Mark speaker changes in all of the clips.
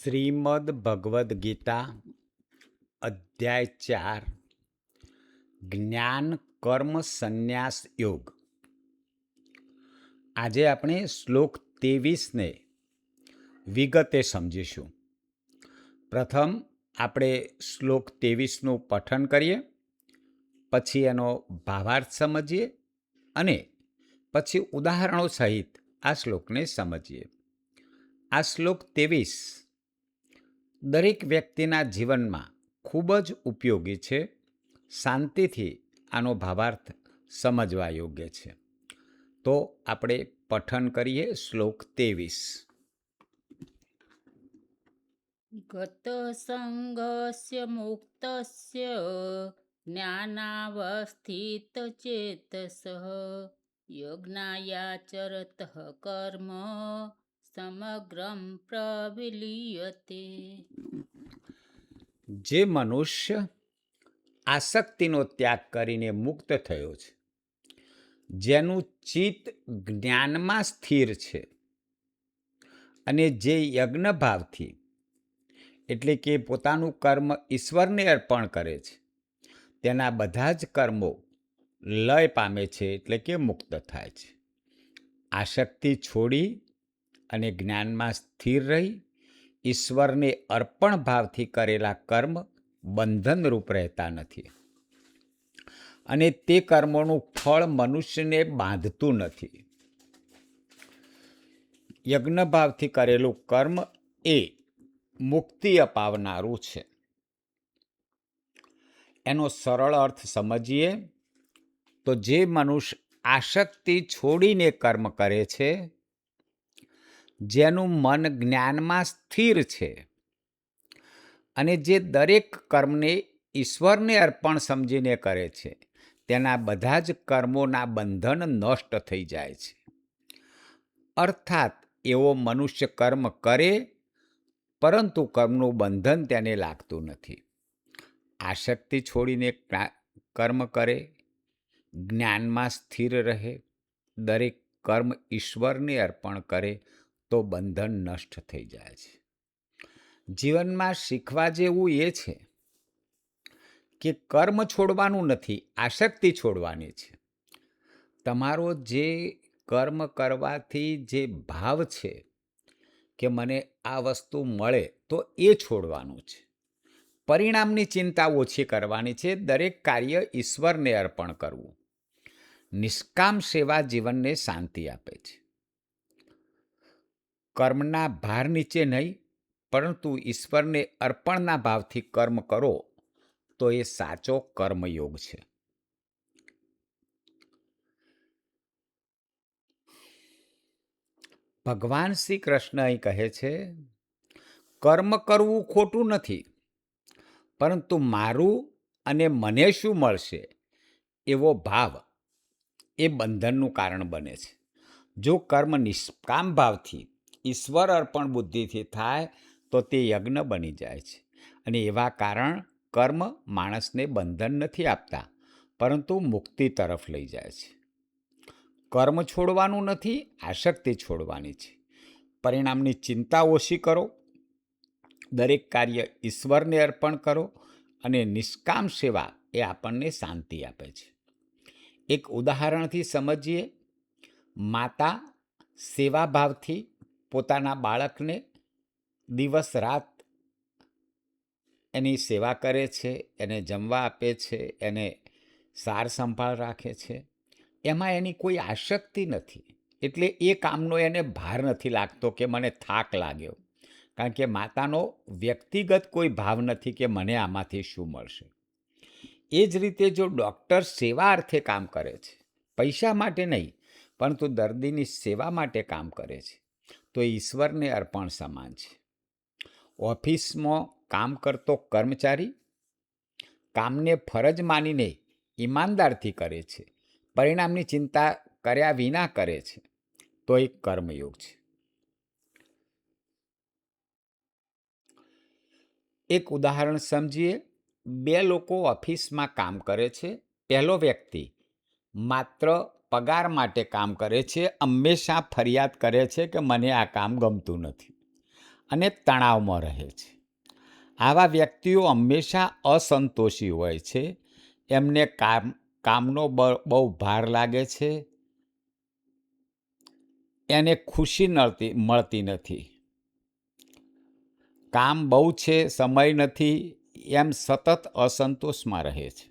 Speaker 1: શ્રીમદ ભગવદ્ ગીતા અધ્યાય 4 જ્ઞાન કર્મ સંન્યાસ યોગ. આજે આપણે શ્લોક 23ને વિગતે સમજીશું. પ્રથમ આપણે શ્લોક 23નું પઠન કરીએ, પછી એનો ભાવાર્થ સમજીએ અને પછી ઉદાહરણો સહિત આ શ્લોકને સમજીએ. આ શ્લોક 23 દરેક વ્યક્તિના જીવનમાં ખૂબ જ ઉપયોગી છે. શાંતિથી આનો ભાવાર્થ સમજવા યોગ્ય છે. તો આપણે પઠન કરીએ શ્લોક 23.
Speaker 2: ગત સંગસ્ય મુક્તસ્ય જ્ઞાનાવસ્થિત ચેતસઃ યજ્ઞાયાચરતઃ કર્મ સમગ્રમ પ્રવિલીયતે.
Speaker 1: જે મનુષ્ય આસક્તિનો ત્યાગ કરીને મુક્ત થયો છે, જેનું ચિત્ત જ્ઞાનમાં સ્થિર છે અને જે યજ્ઞ ભાવથી એટલે કે પોતાનું કર્મ ઈશ્વરને અર્પણ કરે છે, તેના બધા જ કર્મો લય પામે છે, એટલે કે મુક્ત થાય છે. આસક્તિ છોડી અને જ્ઞાનમાં સ્થિર રહી ઈશ્વરને અર્પણ ભાવથી કરેલા કર્મ બંધનરૂપ રહેતા નથી અને તે કર્મોનું ફળ મનુષ્યને બાંધતું નથી. યજ્ઞ ભાવથી કરેલું કર્મ એ મુક્તિ અપાવનારું છે. એનો સરળ અર્થ સમજીએ તો જે મનુષ્ય આસક્તિ છોડીને કર્મ કરે છે, જેનું મન જ્ઞાનમાં સ્થિર છે અને જે દરેક કર્મને ઈશ્વરને અર્પણ સમજીને કરે છે, તેના બધા જ કર્મોના બંધન નષ્ટ થઈ જાય છે. અર્થાત એવો મનુષ્ય કર્મ કરે પરંતુ કર્મનું બંધન તેને લાગતું નથી. આસક્તિ છોડીને કર્મ કરે, જ્ઞાનમાં સ્થિર રહે, દરેક કર્મ ઈશ્વરને અર્પણ કરે તો બંધન નષ્ટ થઈ જાય છે. જીવનમાં શીખવા જેવું એ છે કે કર્મ છોડવાનું નથી, આસક્તિ છોડવાની છે. તમારો જે કર્મ કરવાથી જે ભાવ છે કે મને આ વસ્તુ મળે તો એ છોડવાનું છે. પરિણામની ચિંતા ઓછી કરવાની છે. દરેક કાર્ય ઈશ્વરને અર્પણ કરવું. નિષ્કામ સેવા જીવનને શાંતિ આપે છે. કર્મના ભાર નીચે નહીં, પરંતુ ઈશ્વરને અર્પણના ભાવથી કર્મ કરો તો એ સાચો કર્મયોગ છે. ભગવાન શ્રી કૃષ્ણ અહીં કહે છે, કર્મ કરવું ખોટું નથી, પરંતુ મારું અને મને શું મળશે એવો ભાવ એ બંધનનું કારણ બને છે. જો કર્મ નિષ્કામ ભાવથી ઈશ્વર અર્પણ બુદ્ધિથી થાય તો તે યજ્ઞ બની જાય છે અને એવા કારણ કર્મ માણસને બંધન નથી આપતા, પરંતુ મુક્તિ તરફ લઈ જાય છે. કર્મ છોડવાનું નથી, આસક્તિ છોડવાની છે. પરિણામની ચિંતા ઓછી કરો, દરેક કાર્ય ઈશ્વરને અર્પણ કરો અને નિષ્કામ સેવા એ આપણને શાંતિ આપે છે. એક ઉદાહરણથી સમજીએ. માતા સેવાભાવથી પોતાના બાળકને દિવસ રાત એની સેવા કરે છે, એને જમવા આપે છે, એને સાર સંભાળ રાખે છે. એમાં એની કોઈ આસક્તિ નથી, એટલે એ કામનો એને ભાર નથી લાગતો કે મને થાક લાગ્યો, કારણ કે માતાનો વ્યક્તિગત કોઈ ભાવ નથી કે મને આમાંથી શું મળશે. એ જ રીતે જો ડૉક્ટર સેવા અર્થે કામ કરે છે, પૈસા માટે નહીં, પરંતુ દર્દીની સેવા માટે કામ કરે છે, તો ઈશ્વરને અર્પણ સમાન છે. ઓફિસમાં કામ કરતો કર્મચારી કામને ફરજ માનીને ઈમાનદારથી કરે છે, પરિણામની ચિંતા કર્યા વિના કરે છે, તો એક કર્મયોગ છે. એક ઉદાહરણ સમજીએ. બે લોકો ઓફિસમાં કામ કરે છે. પહેલો વ્યક્તિ માત્ર પગાર માટે કામ કરે છે, હંમેશા ફરિયાદ કરે છે કે મને આ કામ ગમતું નથી, અને તણાવમાં રહે છે. આવા વ્યક્તિઓ હંમેશા અસંતોષી હોય છે. એમને કામનો બહુ ભાર લાગે છે. એને ખુશી મળતી નથી. કામ બહુ છે, સમય નથી, એમ સતત અસંતોષમાં રહે છે.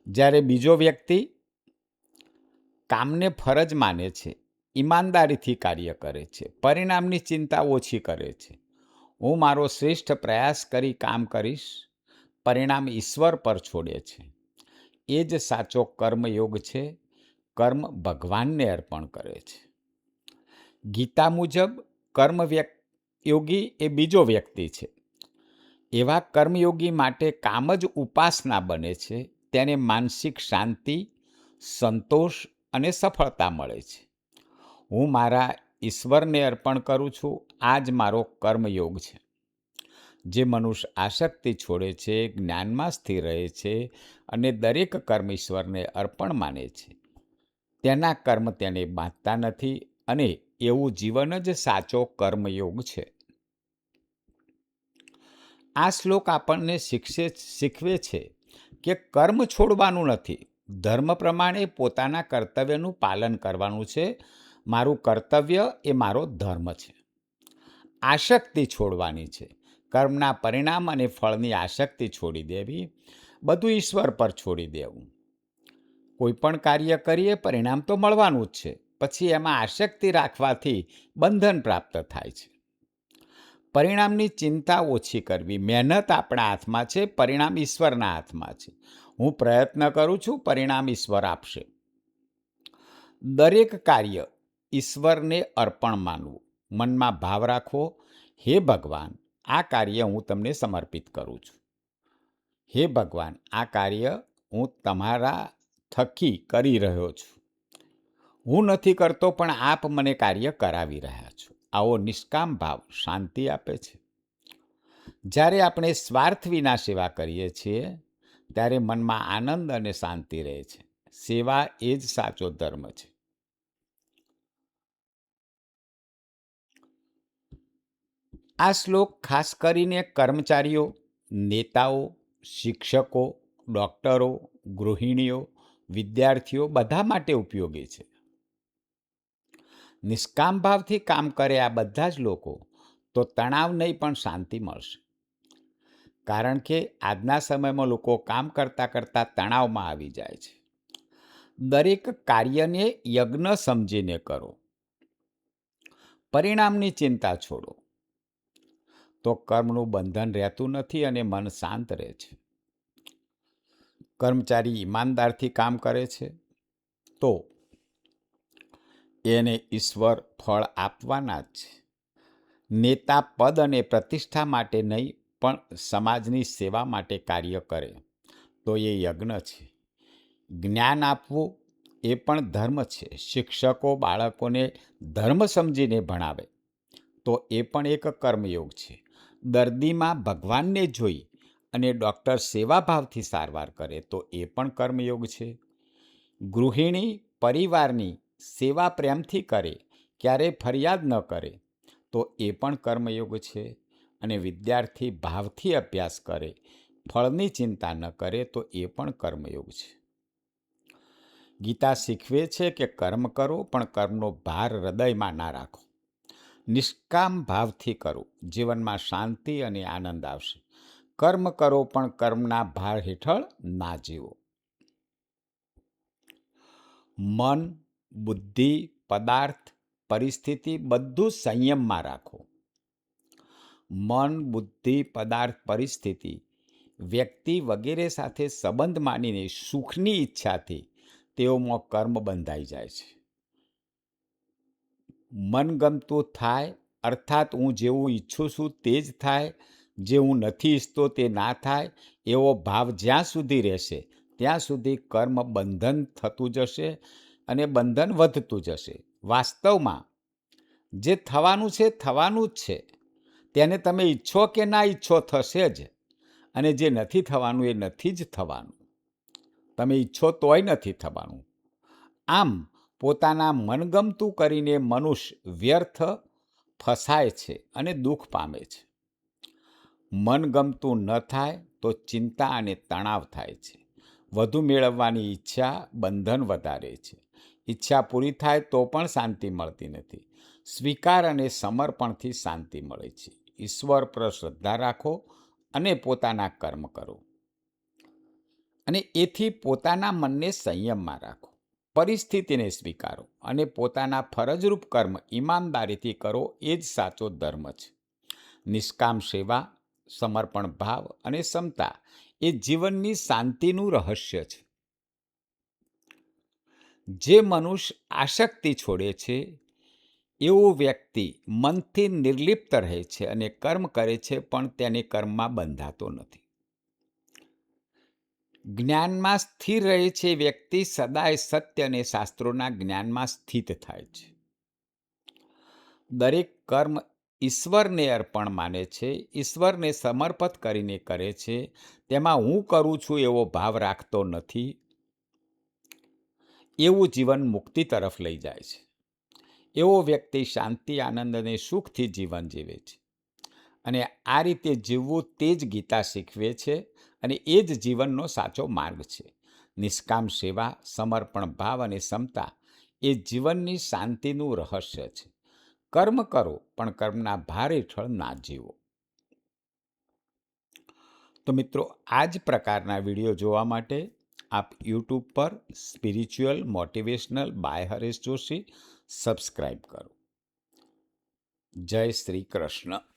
Speaker 1: જ્યારે બીજો વ્યક્તિ કામને ફરજ માને છે, ઈમાનદારીથી કાર્ય કરે છે, પરિણામની ચિંતા ઓછી કરે છે. હું મારો શ્રેષ્ઠ પ્રયાસ કરી કામ કરીશ, પરિણામ ઈશ્વર પર છોડે છે. એ જ સાચો કર્મયોગ છે. કર્મ ભગવાનને અર્પણ કરે છે. ગીતા મુજબ યોગી એ બીજો વ્યક્તિ છે. એવા કર્મયોગી માટે કામ જ ઉપાસના બને છે. તેને માનસિક શાંતિ, સંતોષ અને સફળતા મળે છે. હું મારા ઈશ્વરને અર્પણ કરું છું. આ જ મારો કર્મયોગ છે. જે મનુષ્ય આસક્તિ છોડે છે, જ્ઞાનમાં સ્થિર રહે છે અને દરેક કર્મ ઈશ્વરને અર્પણ માને છે, તેના કર્મ તેને બાંધતા નથી અને એવું જીવન જ સાચો કર્મયોગ છે. આ શ્લોક આપણને શીખવે છે કે કર્મ છોડવાનું નથી, ધર્મ પ્રમાણે પોતાના કર્તવ્યનું પાલન કરવાનું છે. મારું કર્તવ્ય એ મારો ધર્મ છે. આસક્તિ છોડવાની છે. કર્મના પરિણામ અને ફળની આસક્તિ છોડી દેવી, બધું ઈશ્વર પર છોડી દેવું. કોઈ પણ કાર્ય કરીએ, પરિણામ તો મળવાનું જ છે. પછી એમાં આસક્તિ રાખવાથી બંધન પ્રાપ્ત થાય છે. પરિણામની ચિંતા ઓછી કરવી. મહેનત આપણા હાથમાં છે, પરિણામ ઈશ્વરના હાથમાં છે. હું પ્રયત્ન કરું છું, પરિણામ ઈશ્વર આપશે. દરેક કાર્ય ઈશ્વરને અર્પણ માનવું. મનમાં ભાવ રાખવો, હે ભગવાન, આ કાર્ય હું તમને સમર્પિત કરું છું. હે ભગવાન, આ કાર્ય હું તમારા થકી કરી રહ્યો છું. હું નથી કરતો, પણ આપ મને કાર્ય કરાવી રહ્યા છો. આવો નિષ્કામ ભાવ શાંતિ આપે છે. જ્યારે આપણે સ્વાર્થ વિના સેવા કરીએ છીએ, ત્યારે મનમાં આનંદ અને શાંતિ રહે છે. સેવા એ જ સાચો ધર્મ છે. આ શ્લોક ખાસ કરીને કર્મચારીઓ, નેતાઓ, શિક્ષકો, ડૉક્ટરો, ગૃહિણીઓ, વિદ્યાર્થીઓ બધા માટે ઉપયોગી છે. નિષ્કામ ભાવથી કામ કરે આ બધા જ લોકો તો તણાવ નહીં પણ શાંતિ મળશે. કારણ કે આજના સમયમાં લોકો કામ કરતાં કરતાં તણાવમાં આવી જાય છે. દરેક કાર્યને યજ્ઞ સમજીને કરો. પરિણામની ચિંતા છોડો. તો કર્મનું બંધન રહેતું નથી અને મન શાંત રહે છે. કર્મચારી ઈમાનદારથી કામ કરે છે તો એને ઈશ્વર ફળ આપવાના જ છે. નેતા પદ અને પ્રતિષ્ઠા માટે નહીં, પણ સમાજની સેવા માટે કાર્ય કરે તો એ યજ્ઞ છે. જ્ઞાન આપવું એ પણ ધર્મ છે. શિક્ષકો બાળકોને ધર્મ સમજીને ભણાવે તો એ પણ એક કર્મયોગ છે. દર્દીમાં ભગવાનને જોઈ અને ડૉક્ટર સેવાભાવથી સારવાર કરે તો એ પણ કર્મયોગ છે. ગૃહિણી પરિવારની સેવા પ્રેમથી કરે, ક્યારેય ફરિયાદ ન કરે તો એ પણ કર્મયોગ છે. અને વિદ્યાર્થી ભાવથી અભ્યાસ કરે, ફળની ચિંતા ન કરે તો એ પણ કર્મયોગ છે. ગીતા શીખવે છે કે કર્મ કરો, પણ કર્મનો ભાર હૃદયમાં ના રાખો. નિષ્કામ ભાવથી કરો. જીવનમાં શાંતિ અને આનંદ આવશે. કર્મ કરો, પણ કર્મના ભાર હેઠળ ના જીવો. મન, બુદ્ધિ, પદાર્થ, પરિસ્થિતિ બધું સંયમમાં રાખો. મન, બુદ્ધિ, પદાર્થ, પરિસ્થિતિ, વ્યક્તિ વગેરે સાથે સંબંધ માનીને સુખની ઈચ્છાથી તેઓમાં કર્મ બંધાઈ જાય છે. મનગમતું થાય, અર્થાત હું જેવું ઈચ્છું છું તે જ થાય, જે હું નથી ઈચ્છતો તે ના થાય, એવો ભાવ જ્યાં સુધી રહેશે ત્યાં સુધી કર્મ બંધન થતું જશે અને બંધન વધતું જશે. વાસ્તવમાં જે થવાનું છે થવાનું જ છે. તેને તમે ઈચ્છો કે ના ઈચ્છો થશે જ. અને જે નથી થવાનું એ નથી જ થવાનું. તમે ઈચ્છો તોય નથી થવાનું. આમ પોતાના મનગમતું કરીને મનુષ્ય વ્યર્થ ફસાય છે અને દુઃખ પામે છે. મનગમતું ન થાય તો ચિંતા અને તણાવ થાય છે. વધુ મેળવવાની ઈચ્છા બંધન વધારે છે. ઈચ્છા પૂરી થાય તો પણ શાંતિ મળતી નથી. સ્વીકાર અને સમર્પણથી શાંતિ મળે છે. ઈશ્વર પર શ્રદ્ધા રાખો અને પોતાના કર્મ કરો. અને એથી પોતાના મનને સંયમમાં રાખો. પરિસ્થિતિને સ્વીકારો અને પોતાના ફરજરૂપ કર્મ ઈમાનદારીથી કરો. એ જ સાચો ધર્મ છે. નિષ્કામ સેવા, સમર્પણ ભાવ અને ક્ષમતા એ જીવનની શાંતિનું રહસ્ય છે. જે મનુષ્ય આસક્તિ છોડે છે એવો વ્યક્તિ મનથી નિર્લિપ્ત રહે છે અને કર્મ કરે છે, પણ તેને કર્મમાં બંધાતો નથી. જ્ઞાનમાં સ્થિર રહે છે વ્યક્તિ સદાય સત્ય અને શાસ્ત્રોના જ્ઞાનમાં સ્થિત થાય છે. દરેક કર્મ ઈશ્વરને અર્પણ માને છે, ઈશ્વરને સમર્પિત કરીને કરે છે. તેમાં હું કરું છું એવો ભાવ રાખતો નથી. એવું જીવન મુક્તિ તરફ લઈ જાય છે. એવો વ્યક્તિ શાંતિ, આનંદ અને સુખથી જીવન જીવે છે. અને આ રીતે જીવવું તે જ ગીતા શીખવે છે અને એ જ જીવનનો સાચો માર્ગ છે. નિષ્કામ સેવા, સમર્પણ ભાવ અને ક્ષમતા એ જીવનની શાંતિનું રહસ્ય છે. કર્મ કરો, પણ કર્મના ભાર હેઠળ ના જીવો. તો મિત્રો, આ જ પ્રકારના વિડીયો જોવા માટે આપ યુટ્યુબ પર spiritual motivational by Haresh Joshi subscribe કરો. જય શ્રી કૃષ્ણ.